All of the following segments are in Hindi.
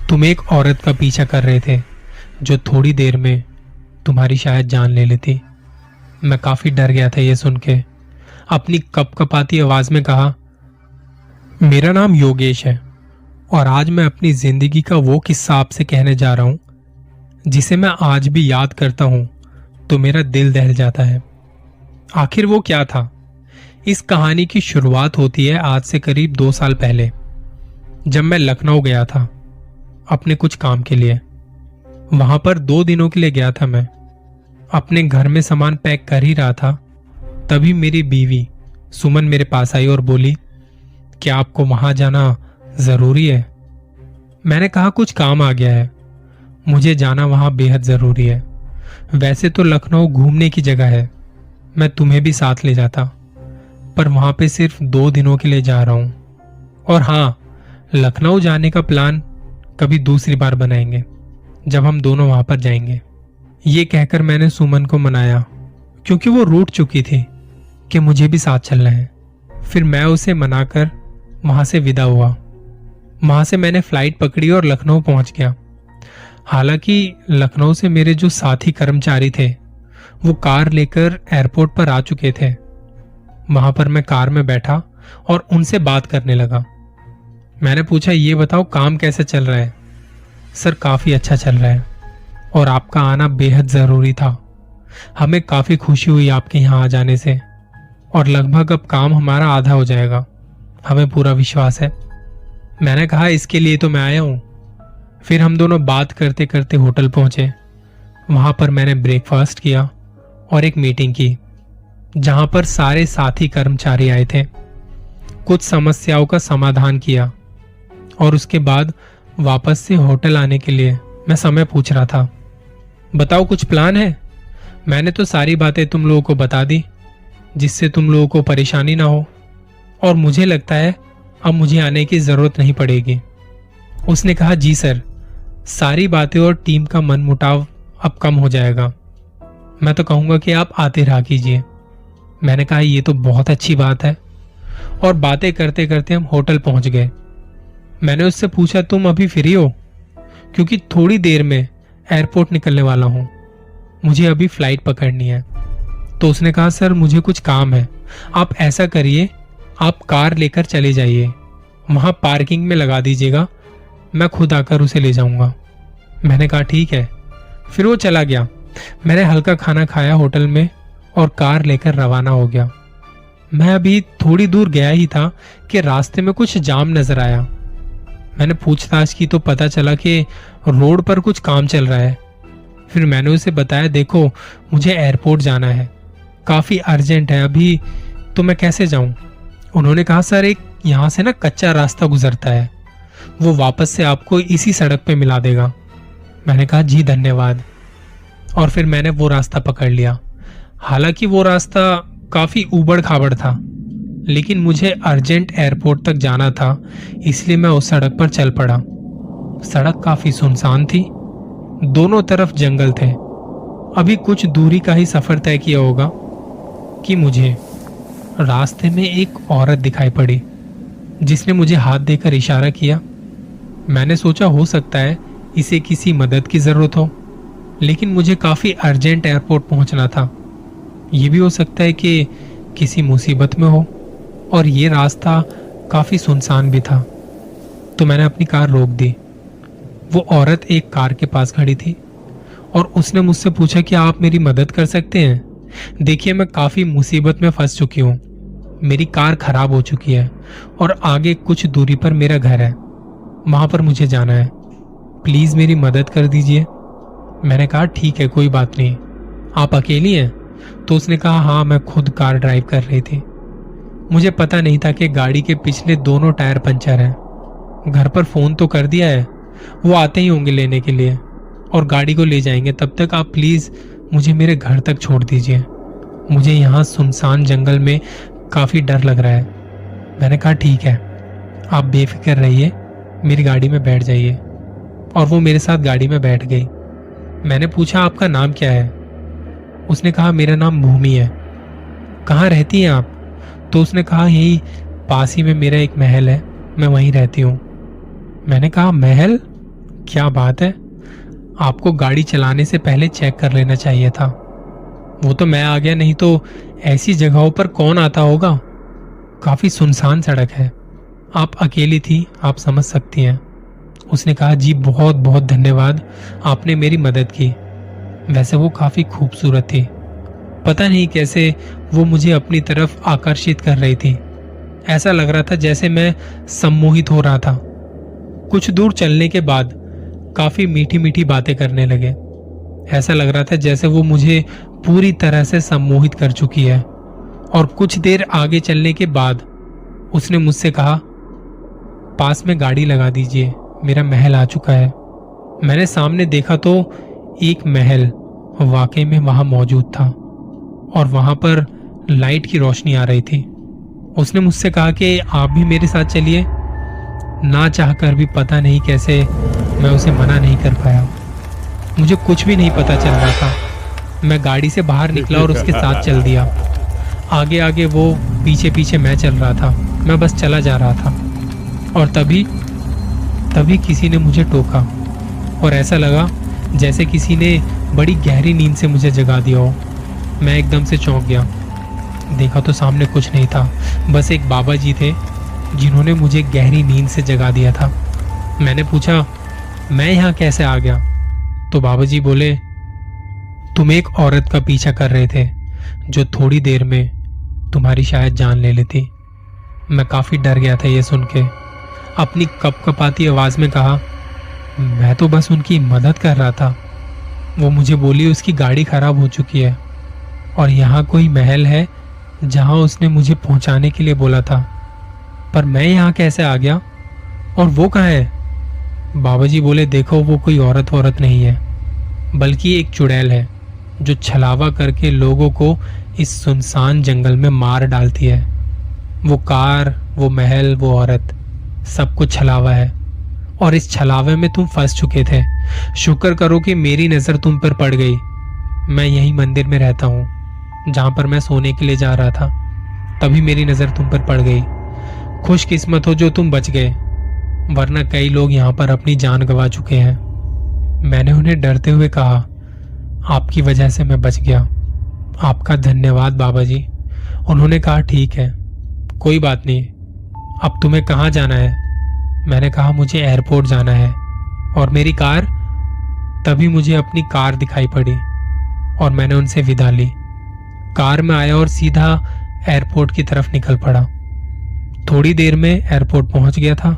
तुम एक औरत का पीछा कर रहे थे जो थोड़ी देर में तुम्हारी शायद जान ले लेती। मैं काफी डर गया था ये सुन के। अपनी कपकपाती आवाज में कहा, मेरा नाम योगेश है और आज मैं अपनी जिंदगी का वो किस्सा आपसे कहने जा रहा हूं जिसे मैं आज भी याद करता हूं तो मेरा दिल दहल जाता है। आखिर वो क्या था? इस कहानी की शुरुआत होती है आज से करीब 2 साल पहले, जब मैं लखनऊ गया था अपने कुछ काम के लिए। वहां पर 2 दिनों के लिए गया था। मैं अपने घर में सामान पैक कर ही रहा था, तभी मेरी बीवी सुमन मेरे पास आई और बोली, क्या आपको वहां जाना जरूरी है? मैंने कहा, कुछ काम आ गया है, मुझे जाना वहां बेहद जरूरी है। वैसे तो लखनऊ घूमने की जगह है, मैं तुम्हें भी साथ ले जाता, पर वहां पे सिर्फ 2 दिनों के लिए जा रहा हूं। और हाँ, लखनऊ जाने का प्लान कभी दूसरी बार बनाएंगे जब हम दोनों वहां पर जाएंगे। ये कहकर मैंने सुमन को मनाया, क्योंकि वो रूठ चुकी थी कि मुझे भी साथ चलना है। फिर मैं उसे मनाकर वहां से विदा हुआ। वहां से मैंने फ्लाइट पकड़ी और लखनऊ पहुंच गया। हालांकि लखनऊ से मेरे जो साथी कर्मचारी थे वो कार लेकर एयरपोर्ट पर आ चुके थे। वहां पर मैं कार में बैठा और उनसे बात करने लगा। मैंने पूछा, ये बताओ काम कैसे चल रहा है? सर, काफी अच्छा चल रहा है और आपका आना बेहद जरूरी था। हमें काफी खुशी हुई आपके यहाँ आ जाने से और लगभग अब काम हमारा आधा हो जाएगा, हमें पूरा विश्वास है। मैंने कहा, इसके लिए तो मैं आया हूं। फिर हम दोनों बात करते करते होटल पहुंचे। वहां पर मैंने ब्रेकफास्ट किया और एक मीटिंग की जहां पर सारे साथी कर्मचारी आए थे। कुछ समस्याओं का समाधान किया और उसके बाद वापस से होटल आने के लिए मैं समय पूछ रहा था। बताओ, कुछ प्लान है? मैंने तो सारी बातें तुम लोगों को बता दी जिससे तुम लोगों को परेशानी ना हो, और मुझे लगता है अब मुझे आने की जरूरत नहीं पड़ेगी। उसने कहा, जी सर, सारी बातें और टीम का मनमुटाव अब कम हो जाएगा। मैं तो कहूंगा कि आप आते रहा कीजिए। मैंने कहा, ये तो बहुत अच्छी बात है, और बातें करते करते हम होटल पहुंच गए। मैंने उससे पूछा, तुम अभी फ्री हो? क्योंकि थोड़ी देर में एयरपोर्ट निकलने वाला हूं, मुझे अभी फ्लाइट पकड़नी है। तो उसने कहा, सर मुझे कुछ काम है, आप ऐसा करिए, आप कार लेकर चले जाइए, वहां पार्किंग में लगा दीजिएगा, मैं खुद आकर उसे ले जाऊंगा। मैंने कहा, ठीक है। फिर वो चला गया। मैंने हल्का खाना खाया होटल में और कार लेकर रवाना हो गया। मैं अभी थोड़ी दूर गया ही था कि रास्ते में कुछ जाम नजर आया। मैंने पूछताछ की तो पता चला कि रोड पर कुछ काम चल रहा है। फिर मैंने उसे बताया, देखो मुझे एयरपोर्ट जाना है, काफी अर्जेंट है अभी, तो मैं कैसे जाऊं? उन्होंने कहा, सर एक यहाँ से ना कच्चा रास्ता गुजरता है, वो वापस से आपको इसी सड़क पे मिला देगा। मैंने कहा, जी धन्यवाद। और फिर मैंने वो रास्ता पकड़ लिया। हालांकि वो रास्ता काफी ऊबड़ खाबड़ था, लेकिन मुझे अर्जेंट एयरपोर्ट तक जाना था, इसलिए मैं उस सड़क पर चल पड़ा। सड़क काफी सुनसान थी, दोनों तरफ जंगल थे। अभी कुछ दूरी का ही सफर तय किया होगा कि मुझे रास्ते में एक औरत दिखाई पड़ी जिसने मुझे हाथ देकर इशारा किया। मैंने सोचा हो सकता है इसे किसी मदद की जरूरत हो, लेकिन मुझे काफी अर्जेंट एयरपोर्ट पहुंचना था। ये भी हो सकता है कि किसी मुसीबत में हो, और ये रास्ता काफी सुनसान भी था। तो मैंने अपनी कार रोक दी। वो औरत एक कार के पास खड़ी थी और उसने मुझसे पूछा, क्या आप मेरी मदद कर सकते हैं? देखिए, मैं काफी मुसीबत में फंस चुकी हूँ, मेरी कार खराब हो चुकी है और आगे कुछ दूरी पर मेरा घर है, वहां पर मुझे जाना है, प्लीज मेरी मदद कर दीजिए। मैंने कहा, ठीक है, कोई बात नहीं। आप अकेली हैं? तो उसने कहा, हाँ, मैं खुद कार ड्राइव कर रही थी। मुझे पता नहीं था कि गाड़ी के पिछले दोनों टायर पंचर हैं। घर पर फोन तो कर दिया है, वो आते ही होंगे लेने के लिए और गाड़ी को ले जाएंगे। तब तक आप प्लीज मुझे मेरे घर तक छोड़ दीजिए, मुझे यहाँ सुनसान जंगल में काफी डर लग रहा है। मैंने कहा, ठीक है, आप बेफिक्र रहिए, मेरी गाड़ी में बैठ जाइए। और वो मेरे साथ गाड़ी में बैठ गई। मैंने पूछा, आपका नाम क्या है? उसने कहा, मेरा नाम भूमि है। कहाँ रहती हैं आप? तो उसने कहा, यही पास ही में मेरा एक महल है, मैं वहीं रहती हूँ। मैंने कहा, महल? क्या बात है, आपको गाड़ी चलाने से पहले चेक कर लेना चाहिए था। वो तो मैं आ गया, नहीं तो ऐसी जगहों पर कौन आता होगा। काफी सुनसान सड़क है, आप अकेली थी, आप समझ सकती हैं। उसने कहा, जी बहुत बहुत धन्यवाद, आपने मेरी मदद की। वैसे वो काफी खूबसूरत थी, पता नहीं कैसे वो मुझे अपनी तरफ आकर्षित कर रही थी। ऐसा लग रहा था जैसे मैं सम्मोहित हो रहा था। कुछ दूर चलने के बाद काफी मीठी मीठी बातें करने लगे। ऐसा लग रहा था जैसे वो मुझे पूरी तरह से सम्मोहित कर चुकी है। और कुछ देर आगे चलने के बाद उसने मुझसे कहा, पास में गाड़ी लगा दीजिए, मेरा महल आ चुका है। मैंने सामने देखा तो एक महल वाकई में वहां मौजूद था और वहां पर लाइट की रोशनी आ रही थी। उसने मुझसे कहा कि आप भी मेरे साथ चलिए। ना चाहकर भी पता नहीं कैसे मैं उसे मना नहीं कर पाया। मुझे कुछ भी नहीं पता चल रहा था। मैं गाड़ी से बाहर निकला और उसके साथ चल दिया। आगे आगे वो, पीछे पीछे मैं चल रहा था। मैं बस चला जा रहा था और तभी किसी ने मुझे टोका और ऐसा लगा जैसे किसी ने बड़ी गहरी नींद से मुझे जगा दिया हो। मैं एकदम से चौंक गया। देखा तो सामने कुछ नहीं था, बस एक बाबा जी थे जिन्होंने मुझे गहरी नींद से जगा दिया था। मैंने पूछा, मैं यहाँ कैसे आ गया? तो बाबा जी बोले, तुम एक औरत का पीछा कर रहे थे जो थोड़ी देर में तुम्हारी शायद जान ले लेती। मैं काफी डर गया था ये सुन के। अपनी कपकपाती आवाज में कहा, मैं तो बस उनकी मदद कर रहा था। वो मुझे बोली उसकी गाड़ी खराब हो चुकी है और यहाँ कोई महल है जहाँ उसने मुझे पहुँचाने के लिए बोला था, पर मैं यहाँ कैसे आ गया और वो कहाँ है? बाबा जी बोले, देखो वो कोई औरत नहीं है, बल्कि एक चुड़ैल है जो छलावा करके लोगों को इस सुनसान जंगल में मार डालती है। वो कार, वो महल, वो औरत, सब कुछ छलावा है और इस छलावे में तुम फंस चुके थे। शुक्र करो कि मेरी नजर तुम पर पड़ गई। मैं यही मंदिर में रहता हूँ जहां पर मैं सोने के लिए जा रहा था, तभी मेरी नजर तुम पर पड़ गई। खुशकिस्मत हो जो तुम बच गए, वरना कई लोग यहाँ पर अपनी जान गंवा चुके हैं। मैंने उन्हें डरते हुए कहा, आपकी वजह से मैं बच गया, आपका धन्यवाद बाबा जी। उन्होंने कहा, ठीक है, कोई बात नहीं, अब तुम्हें कहाँ जाना है? मैंने कहा, मुझे एयरपोर्ट जाना है। और मेरी कार? तभी मुझे अपनी कार दिखाई पड़ी और मैंने उनसे विदा ली। कार में आया और सीधा एयरपोर्ट की तरफ निकल पड़ा। थोड़ी देर में एयरपोर्ट पहुंच गया था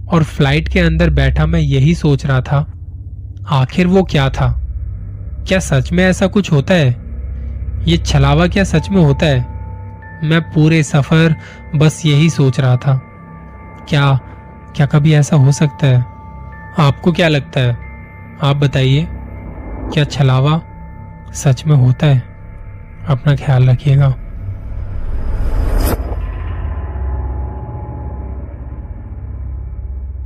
और फ्लाइट के अंदर बैठा मैं यही सोच रहा था, आखिर वो क्या था? क्या सच में ऐसा कुछ होता है? ये छलावा क्या सच में होता है? मैं पूरे सफर बस यही सोच रहा था, क्या कभी ऐसा हो सकता है? आपको क्या लगता है? आप बताइए, क्या छलावा सच में होता है? अपना ख्याल रखिएगा।